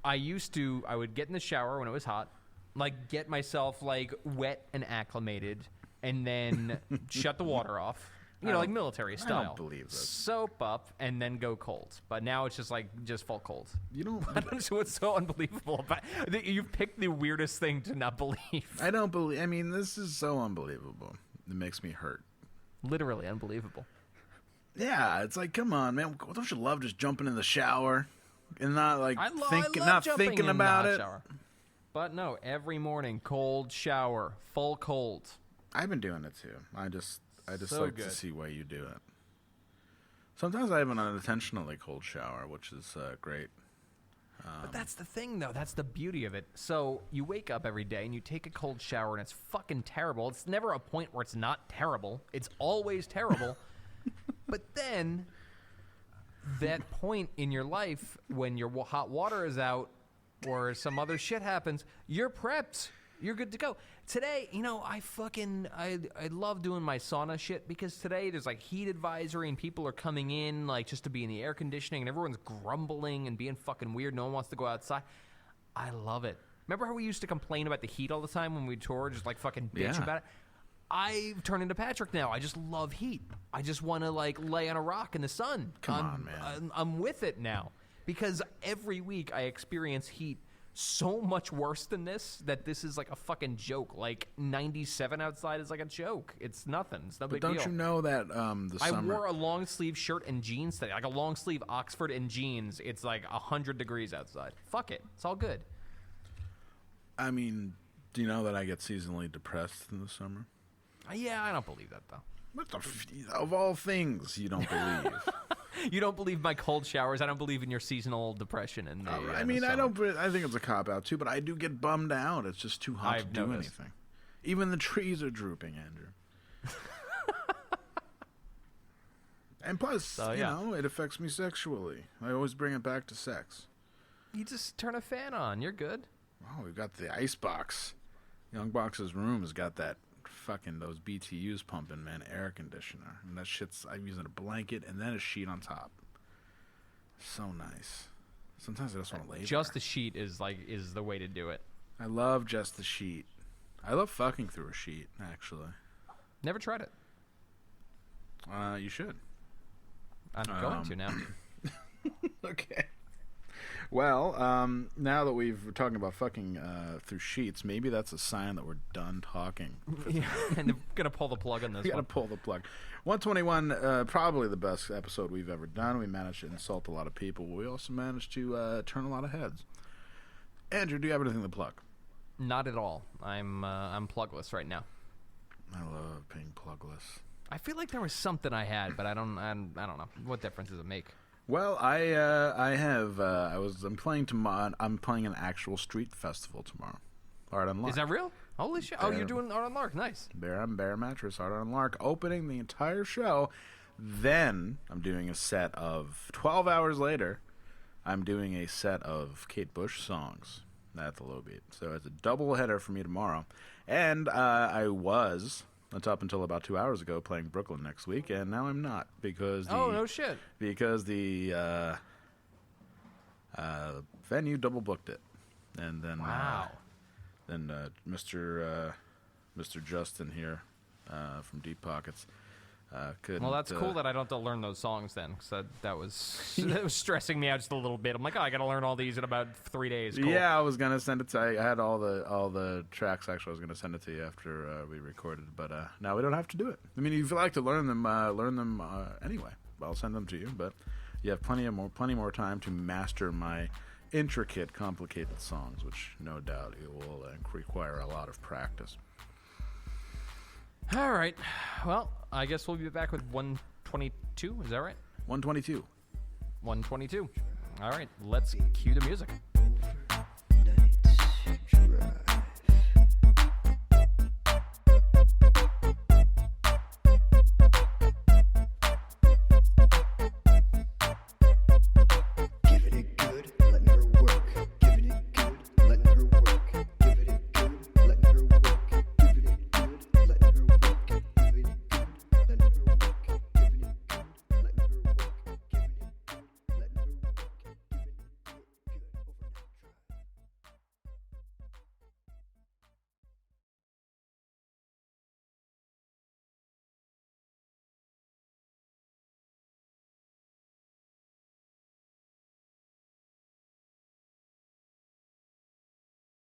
I used to. I would get in the shower when it was hot, like get myself like wet and acclimated, and then shut the water off. Like military style. I don't believe this. Soap up and then go cold. But now it's just full cold. You don't. I don't know what's so unbelievable about it. You picked the weirdest thing to not believe. I don't believe. I mean, this is so unbelievable. It makes me hurt. Literally unbelievable. Yeah, it's like, come on, man. Don't you love just jumping in the shower and not like I love thinking in the about hot it? Shower. But no, every morning, cold shower, full cold. I've been doing it too. I just So like good. to see why you do it. Sometimes I have an unintentionally cold shower, which is great. But that's the thing, though. That's the beauty of it. So you wake up every day and you take a cold shower, and it's fucking terrible. It's never a point where it's not terrible. It's always terrible. But then that point in your life when your hot water is out or some other shit happens, you're prepped. You're good to go. Today, I love doing my sauna shit because today there's like heat advisory and people are coming in like just to be in the air conditioning and everyone's grumbling and being fucking weird. No one wants to go outside. I love it. Remember how we used to complain about the heat all the time when we toured, just like fucking bitch Yeah. about it? I've turned into Patrick now. I just love heat. I just want to like lay on a rock in the sun. Come on, man. I'm with it now because every week I experience heat so much worse than this that this is like a fucking joke. Like 97 outside is like a joke. It's nothing. It's no But big don't deal. you know that the I summer? wore a long sleeve shirt and jeans today, like a long sleeve Oxford and jeans. It's like 100 degrees outside. Fuck it. It's all good. I mean, do you know that I get seasonally depressed in the summer? Yeah, I don't believe that though. What the of all things you don't believe? You don't believe my cold showers. I don't believe in your seasonal depression. And I mean, I don't. I think it's a cop out too, but I do get bummed out. It's just too hot I've to do noticed. anything. Even the trees are drooping, Andrew. And plus, it affects me sexually. I always bring it back to sex. You just turn a fan on. You're good. Oh, we've got the ice box. Young Box's room has got that fucking those BTUs pumping, man, air conditioner. And that shit's, I'm using a blanket and then a sheet on top. So nice. Sometimes I just want to lay Just there. the sheet is the way to do it. I love just the sheet. I love fucking through a sheet, actually. Never tried it. You should. I'm going to now. Okay. Well, now that we're talking about fucking through sheets, maybe that's a sign that we're done talking. Yeah, and I'm gonna pull the plug on this We gotta one. pull the plug. 121, probably the best episode we've ever done. We managed to insult a lot of people. But we also managed to turn a lot of heads. Andrew, do you have anything to plug? Not at all. I'm plugless right now. I love being plugless. I feel like there was something I had, but I don't know. What difference does it make? Well, I'm playing tomorrow. I'm playing an actual street festival tomorrow. Art on Lark. Is that real? Holy shit! Oh, you're doing Art on Lark. Nice. Bear Mattress, Art on Lark, opening the entire show. Then I'm doing a set of 12 hours later. I'm doing a set of Kate Bush songs at the Low Beat. So it's a double header for me tomorrow. And I was, that's up until about 2 hours ago, playing Brooklyn next week, and now I'm not because the Oh no shit. because the venue double booked it, and then Wow. Mr. Justin here from Deep Pockets Well, that's cool that I don't have to learn those songs then, because that was that was stressing me out just a little bit. I'm like, I got to learn all these in about 3 days. Cool. Yeah, I was gonna send it to. I had all the tracks. Actually, I was gonna send it to you after we recorded, but now we don't have to do it. I mean, if you like to learn them anyway. I'll send them to you, but you have plenty more time to master my intricate, complicated songs, which no doubt it will require a lot of practice. All right. Well, I guess we'll be back with 122. Is that right? 122. 122. All right. Let's cue the music. Nights,